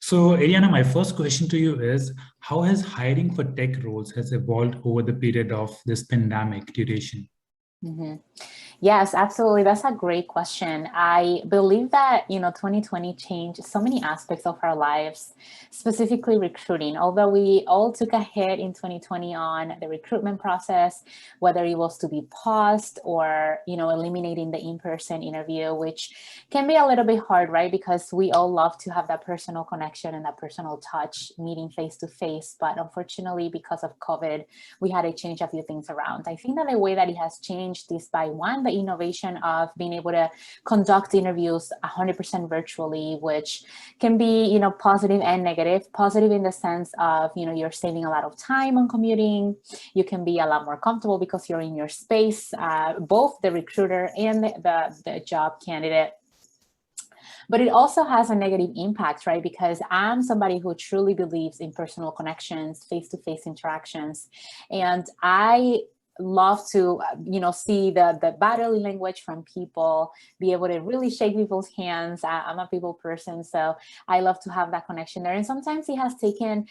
So, Ariana, my first question to you is, how has hiring for tech roles has evolved over the period of this pandemic duration? Mhm. Yes, absolutely. That's a great question. I believe that, 2020 changed so many aspects of our lives, specifically recruiting. Although we all took a hit in 2020 on the recruitment process, whether it was to be paused or, eliminating the in-person interview, which can be a little bit hard, right? Because we all love to have that personal connection and that personal touch, meeting face to face. But unfortunately, because of COVID, we had to change a few things around. I think that the way that it has changed is by one, the innovation of being able to conduct interviews 100% virtually, which can be, positive and negative. Positive in the sense of, you're saving a lot of time on commuting. You can be a lot more comfortable because you're in your space, both the recruiter and the job candidate. But it also has a negative impact, right? Because I'm somebody who truly believes in personal connections, face-to-face interactions. And I love to, see the body language from people, be able to really shake people's hands. I'm a people person, so I love to have that connection there. And sometimes it has taken,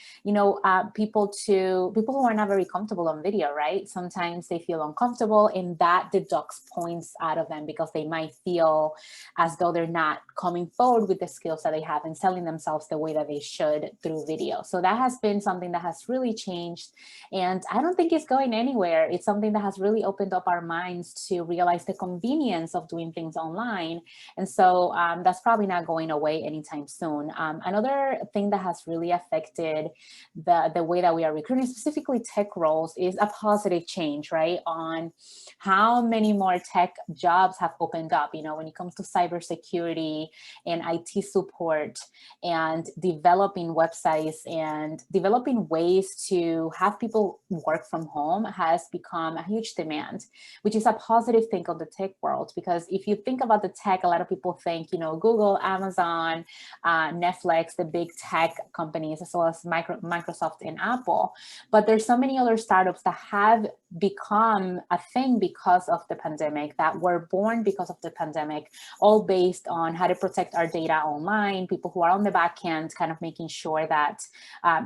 people who are not very comfortable on video, right? Sometimes they feel uncomfortable, and that deducts points out of them because they might feel as though they're not coming forward with the skills that they have and selling themselves the way that they should through video. So that has been something that has really changed, and I don't think it's going anywhere. It's something that has really opened up our minds to realize the convenience of doing things online. And so that's probably not going away anytime soon. Another thing that has really affected the way that we are recruiting, specifically tech roles, is a positive change, right? On how many more tech jobs have opened up, when it comes to cybersecurity and IT support and developing websites and developing ways to have people work from home has become a huge demand, which is a positive thing of the tech world. Because if you think about the tech, a lot of people think, Google, Amazon, Netflix, the big tech companies, as well as Microsoft and Apple. But there's so many other startups that have become a thing because of the pandemic, that were born because of the pandemic, all based on how to protect our data online, people who are on the back end, kind of making sure that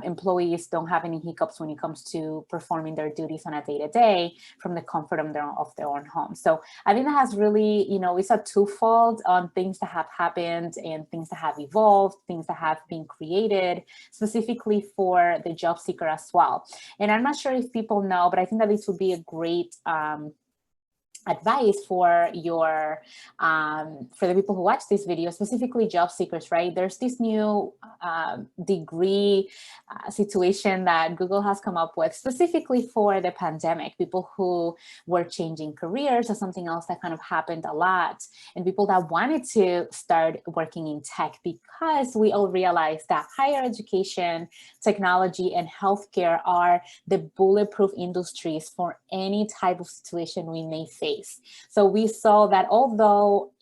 employees don't have any hiccups when it comes to performing their duties on a day-to-day from the comfort of their own home. So I think that has really, it's a twofold on things that have happened and things that have evolved, things that have been created specifically for the job seeker as well. And I'm not sure if people know, but I think that this would be a great advice for for the people who watch this video, specifically job seekers, right? There's this new degree situation that Google has come up with specifically for the pandemic, people who were changing careers or something else that kind of happened a lot, and people that wanted to start working in tech, because we all realized that higher education, technology, and healthcare are the bulletproof industries for any type of situation we may face. So we saw that although,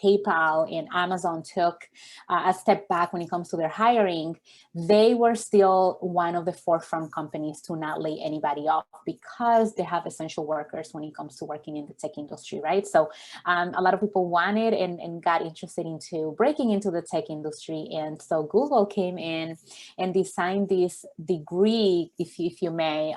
PayPal and Amazon took a step back when it comes to their hiring, they were still one of the forefront companies to not lay anybody off because they have essential workers when it comes to working in the tech industry, right? So a lot of people wanted and got interested into breaking into the tech industry. And so Google came in and designed this degree, if you may,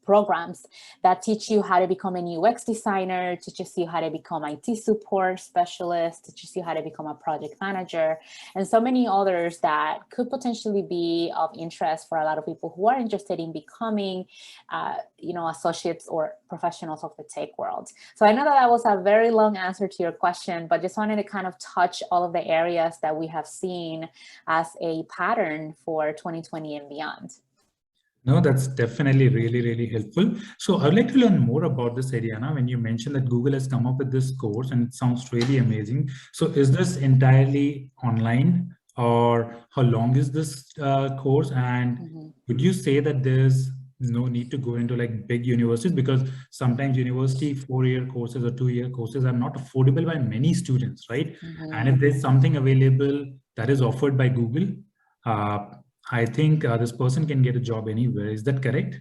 programs that teach you how to become a UX designer, teaches you how to become IT support specialist, teaches you how to become a project manager, and so many others that could potentially be of interest for a lot of people who are interested in becoming, associates or professionals of the tech world. So I know that was a very long answer to your question, but just wanted to kind of touch all of the areas that we have seen as a pattern for 2020 and beyond. No, that's definitely really, really helpful. So I would like to learn more about this, Ariana. When you mentioned that Google has come up with this course and it sounds really amazing. So is this entirely online, or how long is this course? And would you say that there's no need to go into like big universities, because sometimes university 4-year courses or 2-year courses are not affordable by many students, right? And if there's something available that is offered by Google, I think this person can get a job anywhere. Is that correct?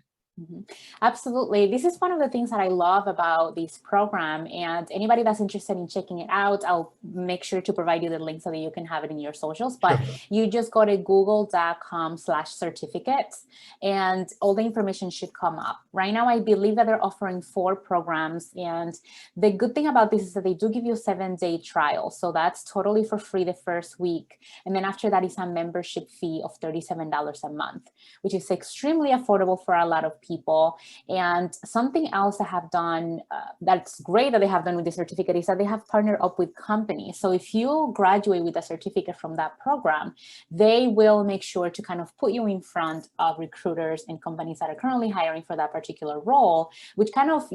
Absolutely. This is one of the things that I love about this program. And anybody that's interested in checking it out, I'll make sure to provide you the link so that you can have it in your socials. But Sure. you just go to google.com/certificates and all the information should come up. Right now, I believe that they're offering 4 programs. And the good thing about this is that they do give you a 7-day trial. So that's totally for free the first week. And then after that is a membership fee of $37 a month, which is extremely affordable for a lot of people. And something else I have done that's great that they have done with the certificate is that they have partnered up with companies. So if you graduate with a certificate from that program, they will make sure to kind of put you in front of recruiters and companies that are currently hiring for that particular role, which kind of,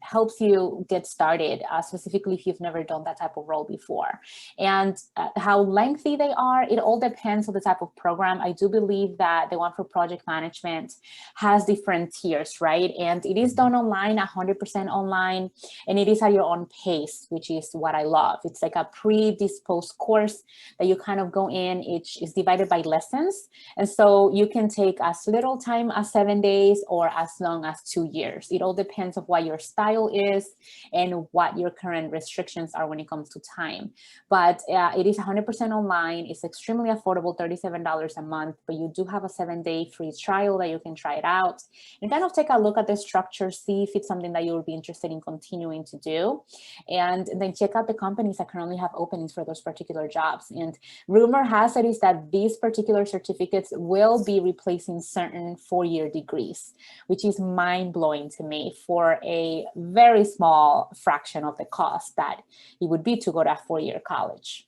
helps you get started, specifically if you've never done that type of role before. And how lengthy they are, it all depends on the type of program. I do believe that the one for project management has different tiers, right? And it is done online, 100% online, and it is at your own pace, which is what I love. It's like a predisposed course that you kind of go in. It is divided by lessons. And so you can take as little time as 7 days or as long as 2 years. It all depends on what your style is and what your current restrictions are when it comes to time. But it is 100% online. It's extremely affordable, $37 a month, but you do have a 7-day free trial that you can try it out and kind of take a look at the structure, see if it's something that you would be interested in continuing to do. And then check out the companies that currently have openings for those particular jobs. And rumor has it is that these particular certificates will be replacing certain 4-year degrees, which is mind-blowing to me for a very small fraction of the cost that it would be to go to a 4-year college.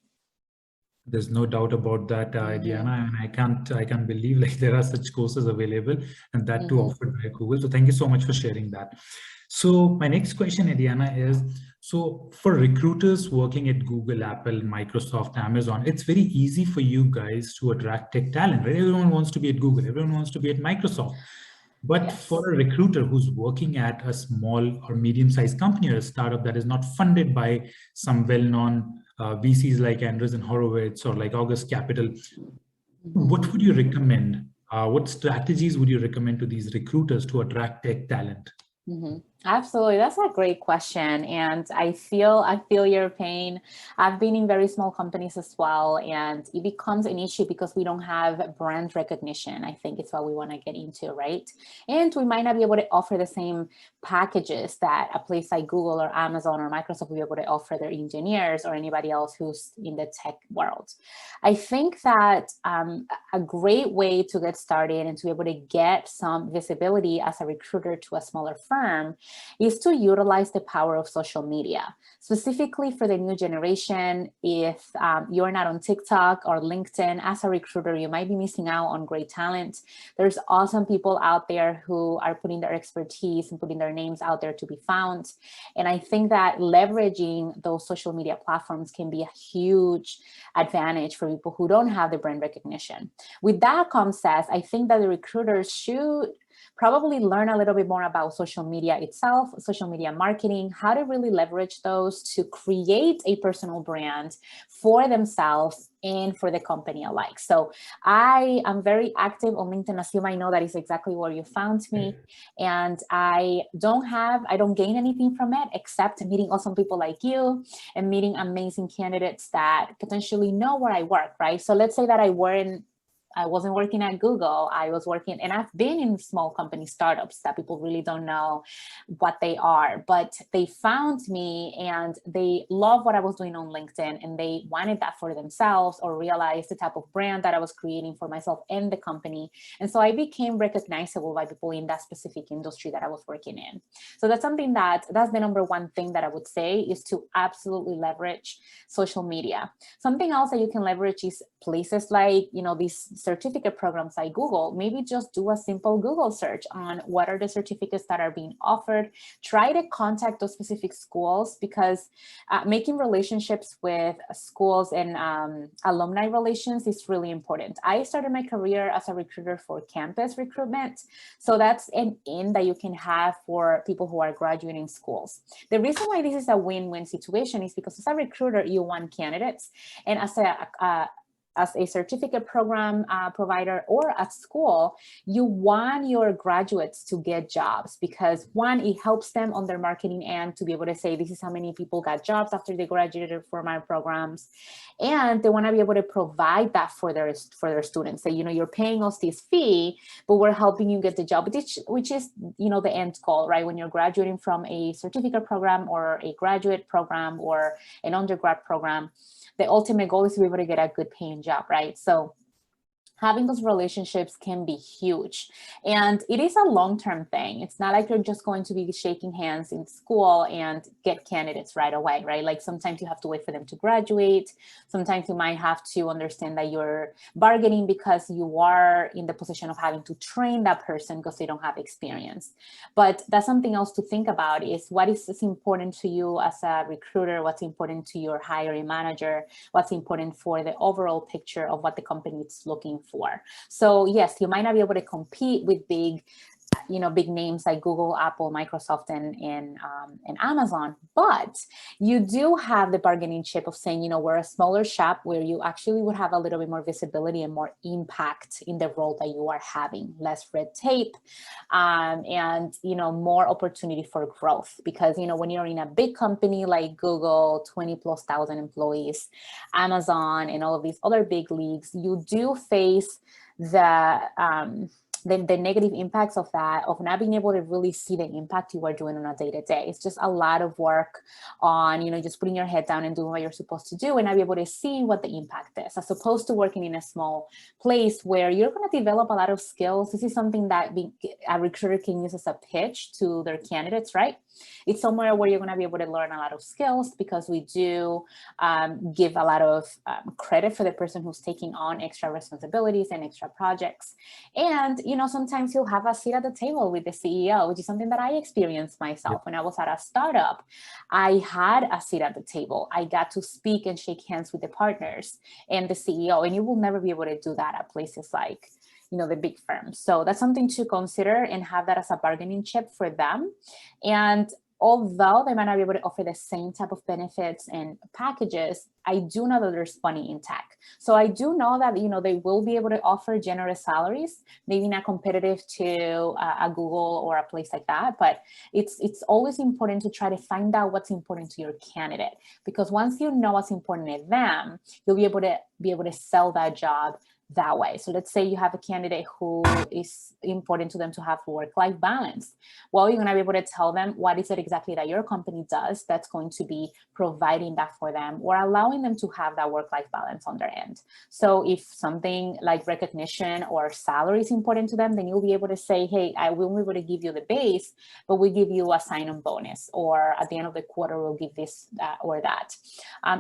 There's no doubt about that, Diana, and I can't believe like there are such courses available, and that too offered by Google. So thank you so much for sharing that. So my next question, Diana, is so for recruiters working at Google, Apple, Microsoft, Amazon, it's very easy for you guys to attract tech talent, right? Everyone wants to be at Google, everyone wants to be at Microsoft. But Yes. for a recruiter who's working at a small or medium-sized company or a startup that is not funded by some well-known VCs like Andreessen Horowitz or like August Capital, what would you recommend? What strategies would you recommend to these recruiters to attract tech talent? Absolutely. That's a great question. And I feel your pain. I've been in very small companies as well, and it becomes an issue because we don't have brand recognition. I think it's what we want to get into, right? And we might not be able to offer the same packages that a place like Google or Amazon or Microsoft will be able to offer their engineers or anybody else who's in the tech world. I think that a great way to get started and to be able to get some visibility as a recruiter to a smaller firm is to utilize the power of social media, specifically for the new generation. If you're not on TikTok or LinkedIn as a recruiter, you might be missing out on great talent. There's awesome people out there who are putting their expertise and putting their names out there to be found. And I think that leveraging those social media platforms can be a huge advantage for people who don't have the brand recognition. With that concept, I think that the recruiters should probably learn a little bit more about social media itself, social media marketing, how to really leverage those to create a personal brand for themselves and for the company alike. So I am very active on LinkedIn. As you might know, that is exactly where you found me. And I don't gain anything from it except meeting awesome people like you and meeting amazing candidates that potentially know where I work, right? So let's say that I wasn't working at Google. I was working, and I've been in small company startups that people really don't know what they are, but they found me and they love what I was doing on LinkedIn, and they wanted that for themselves or realized the type of brand that I was creating for myself and the company. And so I became recognizable by people in that specific industry that I was working in. So that's something that's the number one thing that I would say is to absolutely leverage social media. Something else that you can leverage is places like, these certificate programs like Google. Maybe just do a simple Google search on what are the certificates that are being offered. Try to contact those specific schools, because making relationships with schools and alumni relations is really important. I started my career as a recruiter for campus recruitment. So that's an in that you can have for people who are graduating schools. The reason why this is a win-win situation is because as a recruiter, you want candidates, and as a as a certificate program provider or at school, you want your graduates to get jobs because one, it helps them on their marketing end to be able to say, this is how many people got jobs after they graduated from our programs. And they want to be able to provide that for their students. Say, you're paying us this fee, but we're helping you get the job, which is, the end goal, right? When you're graduating from a certificate program or a graduate program or an undergrad program, the ultimate goal is to be able to get a good paying job, right? So having those relationships can be huge. And it is a long-term thing. It's not like you're just going to be shaking hands in school and get candidates right away, right? Like sometimes you have to wait for them to graduate. Sometimes you might have to understand that you're bargaining because you are in the position of having to train that person because they don't have experience. But that's something else to think about is what is important to you as a recruiter, what's important to your hiring manager, what's important for the overall picture of what the company is looking for. So yes, you might not be able to compete with big names like Google, Apple, Microsoft, and Amazon, but you do have the bargaining chip of saying, we're a smaller shop where you actually would have a little bit more visibility and more impact in the role that you are having, less red tape, and more opportunity for growth. Because when you're in a big company like Google, 20,000+ employees, Amazon, and all of these other big leagues, you do face the negative impacts of that, of not being able to really see the impact you are doing on a day-to-day. It's just a lot of work on, just putting your head down and doing what you're supposed to do and not be able to see what the impact is, as opposed to working in a small place where you're going to develop a lot of skills. This is something that a recruiter can use as a pitch to their candidates, right? It's somewhere where you're going to be able to learn a lot of skills because we do give a lot of credit for the person who's taking on extra responsibilities and extra projects. And, sometimes you'll have a seat at the table with the CEO, which is something that I experienced myself. When I was at a startup, I had a seat at the table. I got to speak and shake hands with the partners and the CEO, and you will never be able to do that at places like the big firms. So that's something to consider and have that as a bargaining chip for them. And although they might not be able to offer the same type of benefits and packages, I do know that there's money in tech. So I do know that, they will be able to offer generous salaries, maybe not competitive to a Google or a place like that, but it's always important to try to find out what's important to your candidate, because once you know what's important to them, you'll be able to sell that job that way. So let's say you have a candidate who is important to them to have work-life balance. Well, you're going to be able to tell them what is it exactly that your company does that's going to be providing that for them or allowing them to have that work-life balance on their end. So if something like recognition or salary is important to them, then you'll be able to say, hey, I will be able to give you the base, but we give you a sign-on bonus, or at the end of the quarter, we'll give this or that.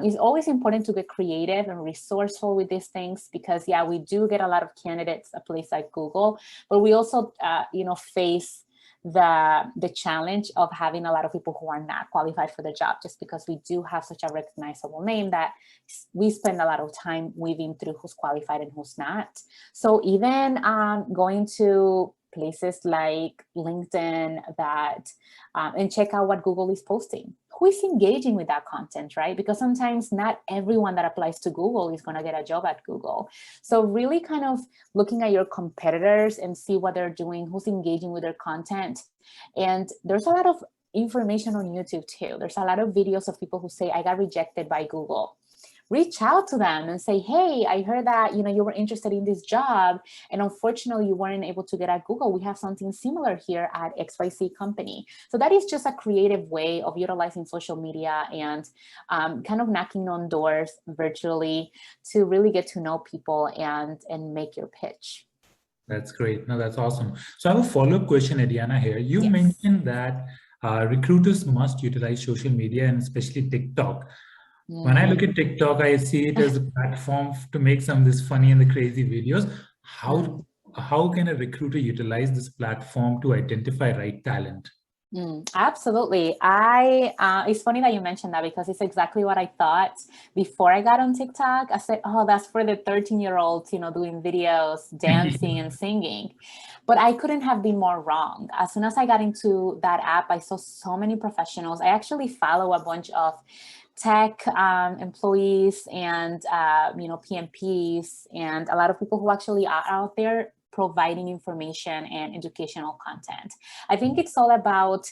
It's always important to get creative and resourceful with these things because, yeah, we do get a lot of candidates at a place like Google, but we also, face the challenge of having a lot of people who are not qualified for the job, just because we do have such a recognizable name that we spend a lot of time weaving through who's qualified and who's not. So even going to places like LinkedIn and check out what Google is posting. Who is engaging with that content, right? Because sometimes not everyone that applies to Google is going to get a job at Google. So really kind of looking at your competitors and see what they're doing, who's engaging with their content. And there's a lot of information on YouTube too. There's a lot of videos of people who say, I got rejected by Google. Reach out to them and say, hey, I heard that, you were interested in this job and unfortunately you weren't able to get at Google. We have something similar here at XYZ company. So that is just a creative way of utilizing social media and kind of knocking on doors virtually to really get to know people and make your pitch. That's great. No, that's awesome. So I have a follow-up question, Adriana, here. You mentioned that recruiters must utilize social media and especially TikTok. When I look at TikTok, I see it as a platform to make some of this funny and the crazy videos. How can a recruiter utilize this platform to identify right talent? Absolutely. It's funny that you mentioned that because it's exactly what I thought before I got on TikTok. I said, oh, that's for the 13-year-olds, doing videos, dancing and singing. But I couldn't have been more wrong. As soon as I got into that app, I saw so many professionals. I actually follow a bunch of tech employees and, PMPs and a lot of people who actually are out there providing information and educational content. I think it's all about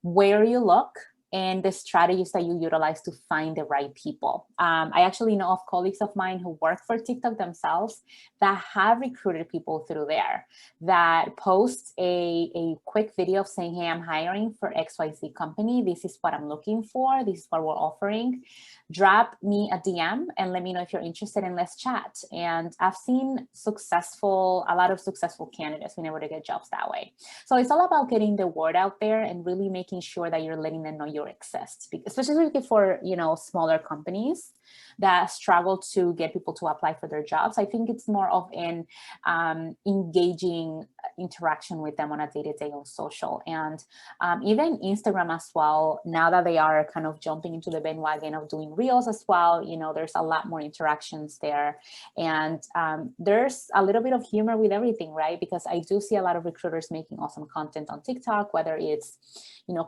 where you look and the strategies that you utilize to find the right people. I actually know of colleagues of mine who work for TikTok themselves that have recruited people through there, that post a quick video of saying, hey, I'm hiring for XYZ company. This is what I'm looking for. This is what we're offering. Drop me a DM and let me know if you're interested and let's chat. And I've seen a lot of successful candidates being able to get jobs that way. So it's all about getting the word out there and really making sure that you're letting them know you exist, especially for, smaller companies that struggle to get people to apply for their jobs. I think it's more of an engaging interaction with them on a day-to-day on social, and even Instagram as well. Now that they are kind of jumping into the bandwagon of doing reels as well, there's a lot more interactions there, and there's a little bit of humor with everything, right? Because I do see a lot of recruiters making awesome content on TikTok, whether it's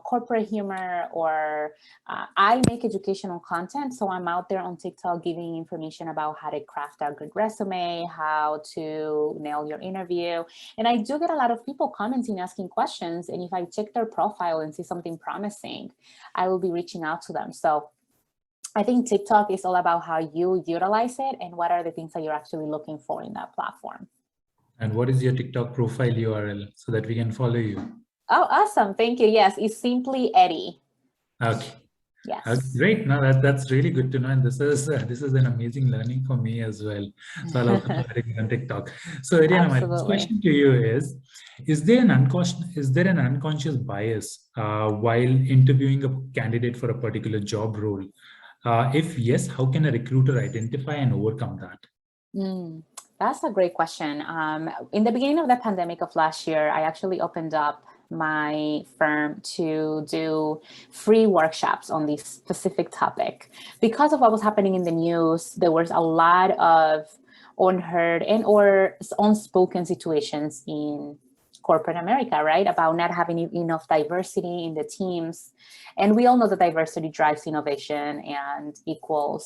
corporate humor or I make educational content, so I'm out there on TikTok giving information about how to craft a good resume, how to nail your interview. And I do get a lot of people commenting, asking questions. And if I check their profile and see something promising, I will be reaching out to them. So I think TikTok is all about how you utilize it and what are the things that you're actually looking for in that platform. And what is your TikTok profile URL so that we can follow you? Oh, awesome. Thank you. Yes, it's simply Eddie. Okay. Yes. Great. No, that's really good to know, and this is an amazing learning for me as well. So I'll also start it on TikTok. So Ariana, my first question to you is there an unconscious bias while interviewing a candidate for a particular job role? If yes, how can a recruiter identify and overcome that? That's a great question. In the beginning of the pandemic of last year, I actually opened up my firm to do free workshops on this specific topic. Because of what was happening in the news, there was a lot of unheard and or unspoken situations in corporate America, right? About not having enough diversity in the teams. And we all know that diversity drives innovation, and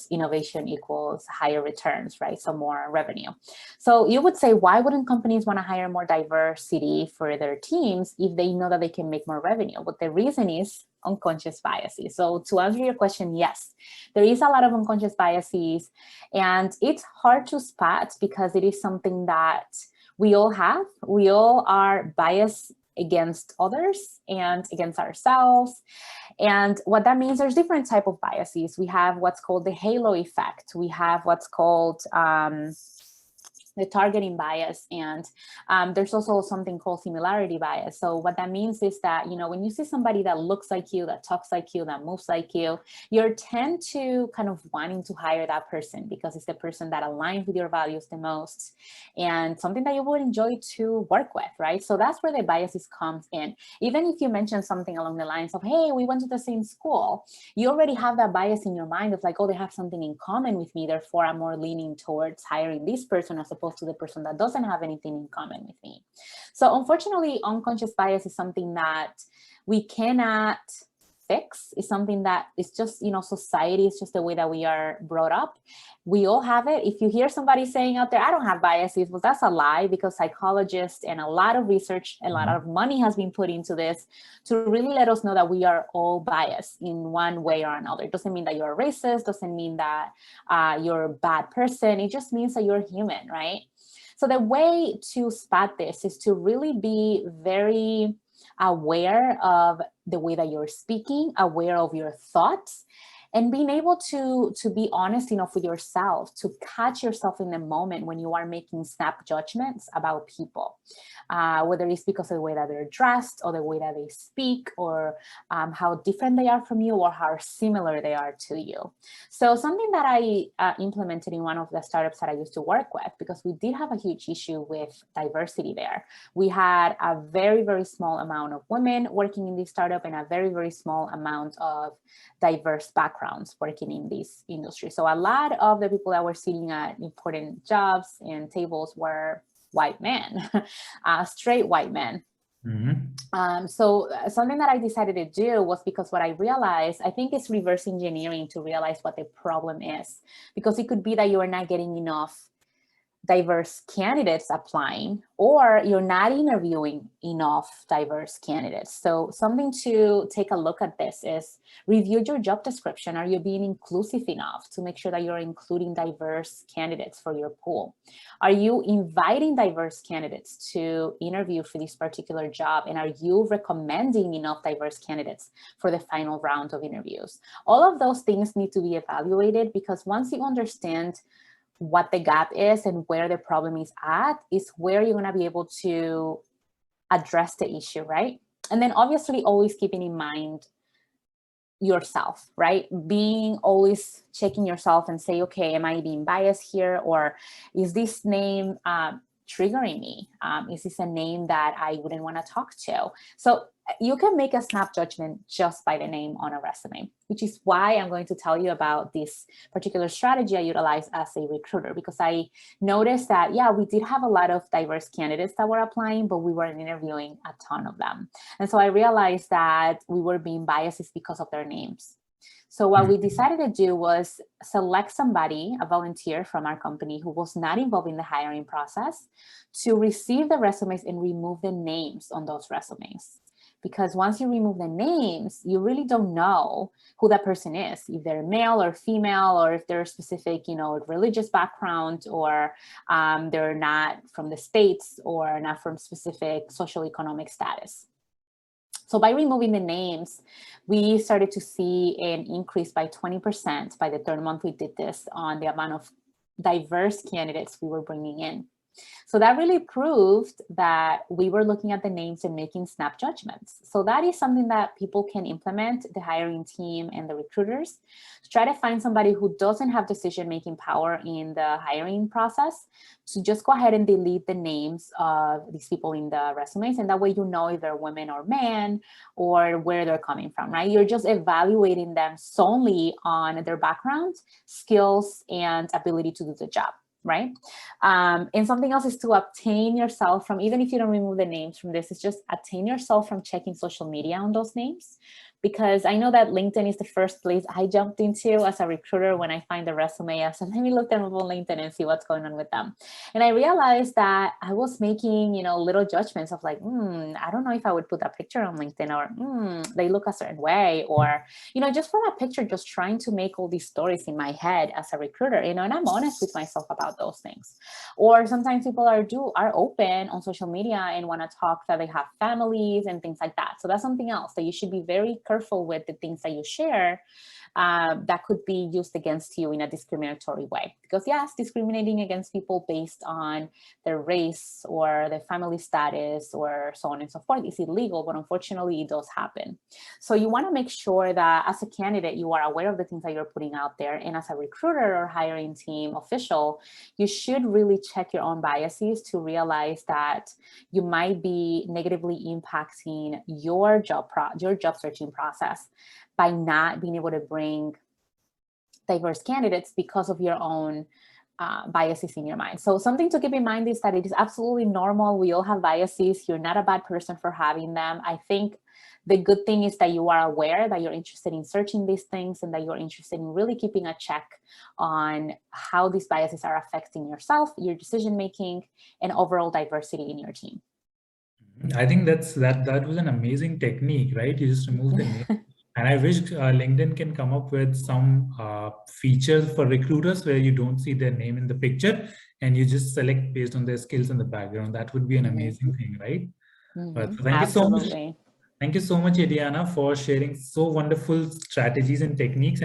innovation equals higher returns, right? So more revenue. So you would say, why wouldn't companies want to hire more diversity for their teams if they know that they can make more revenue? But the reason is unconscious biases. So to answer your question, yes, there is a lot of unconscious biases, and it's hard to spot because it is something that we all have. We all are biased against others and against ourselves. And what that means, there's different type of biases. We have what's called the halo effect. We have what's called the targeting bias, and there's also something called similarity bias. So what that means is that, when you see somebody that looks like you, that talks like you, that moves like you tend to kind of wanting to hire that person because it's the person that aligns with your values the most and something that you would enjoy to work with, right? So that's where the biases comes in. Even if you mention something along the lines of, hey, we went to the same school, you already have that bias in your mind of like, oh, they have something in common with me, therefore I'm more leaning towards hiring this person as opposed to the person that doesn't have anything in common with me. So unfortunately, unconscious bias is something that we cannot fix. It's something that is just, society is just the way that we are brought up. We all have it. If you hear somebody saying out there, I don't have biases, well, that's a lie, because psychologists and a lot of research, a lot of money has been put into this to really let us know that we are all biased in one way or another. It doesn't mean that you're a racist, doesn't mean that you're a bad person. It just means that you're human, right? So the way to spot this is to really be very aware of the way that you're speaking, aware of your thoughts, And being able to be honest enough with yourself to catch yourself in the moment when you are making snap judgments about people, whether it's because of the way that they're dressed or the way that they speak, or how different they are from you or how similar they are to you. So something that I implemented in one of the startups that I used to work with, because we did have a huge issue with diversity there. We had a very, very small amount of women working in this startup and a very, very small amount of diverse backgrounds working in this industry. So a lot of the people that were sitting at important jobs and tables were white men, straight white men. So something that I decided to do was, because what I realized, I think it's reverse engineering to realize what the problem is, because it could be that you are not getting enough diverse candidates applying, or you're not interviewing enough diverse candidates. So something to take a look at this is review your job description. Are you being inclusive enough to make sure that you're including diverse candidates for your pool? Are you inviting diverse candidates to interview for this particular job? And are you recommending enough diverse candidates for the final round of interviews? All of those things need to be evaluated, because once you understand what the gap is and where the problem is at, is where you're going to be able to address the issue, right? And then obviously always keeping in mind yourself, right? Being always checking yourself and say, okay, am I being biased here? Or is this name triggering me? Is this a name that I wouldn't want to talk to? So you can make a snap judgment just by the name on a resume, which is why I'm going to tell you about this particular strategy I utilize as a recruiter, because I noticed that, yeah, we did have a lot of diverse candidates that were applying, but we weren't interviewing a ton of them. And so I realized that we were being biased because of their names. So what we decided to do was select somebody, a volunteer from our company who was not involved in the hiring process, to receive the resumes and remove the names on those resumes. Because once you remove the names, you really don't know who that person is, if they're male or female, or if they're a specific, religious background, or they're not from the States, or not from specific social economic status. So by removing the names, we started to see an increase by 20% by the third month we did this on the amount of diverse candidates we were bringing in. So that really proved that we were looking at the names and making snap judgments. So that is something that people can implement, the hiring team and the recruiters, to try to find somebody who doesn't have decision-making power in the hiring process, to just go ahead and delete the names of these people in the resumes. And that way you know if they're women or men, or where they're coming from, right? You're just evaluating them solely on their background, skills, and ability to do the job. Right? And something else is to obtain yourself from, even if you don't remove the names from this, is just obtain yourself from checking social media on those names. Because I know that LinkedIn is the first place I jumped into as a recruiter when I find a resume. I said, let me look them up on LinkedIn and see what's going on with them. And I realized that I was making, little judgments of like, I don't know if I would put that picture on LinkedIn, or they look a certain way, or, just from a picture, just trying to make all these stories in my head as a recruiter, and I'm honest with myself about those things. Or sometimes people are open on social media and want to talk that they have families and things like that. So that's something else that you should be very careful with, the things that you share that could be used against you in a discriminatory way. Because yes, discriminating against people based on their race or their family status or so on and so forth is illegal, but unfortunately it does happen. So you want to make sure that as a candidate, you are aware of the things that you're putting out there. And as a recruiter or hiring team official, you should really check your own biases to realize that you might be negatively impacting your job searching process by not being able to bring diverse candidates because of your own biases in your mind. So something to keep in mind is that it is absolutely normal. We all have biases. You're not a bad person for having them. I think the good thing is that you are aware that you're interested in searching these things, and that you're interested in really keeping a check on how these biases are affecting yourself, your decision-making, and overall diversity in your team. I think that was an amazing technique, right? You just remove the name. And I wish LinkedIn can come up with some features for recruiters where you don't see their name in the picture and you just select based on their skills in the background. That would be an amazing thing, right? But thank you so much. Thank you so much, Adriana, for sharing so wonderful strategies and techniques.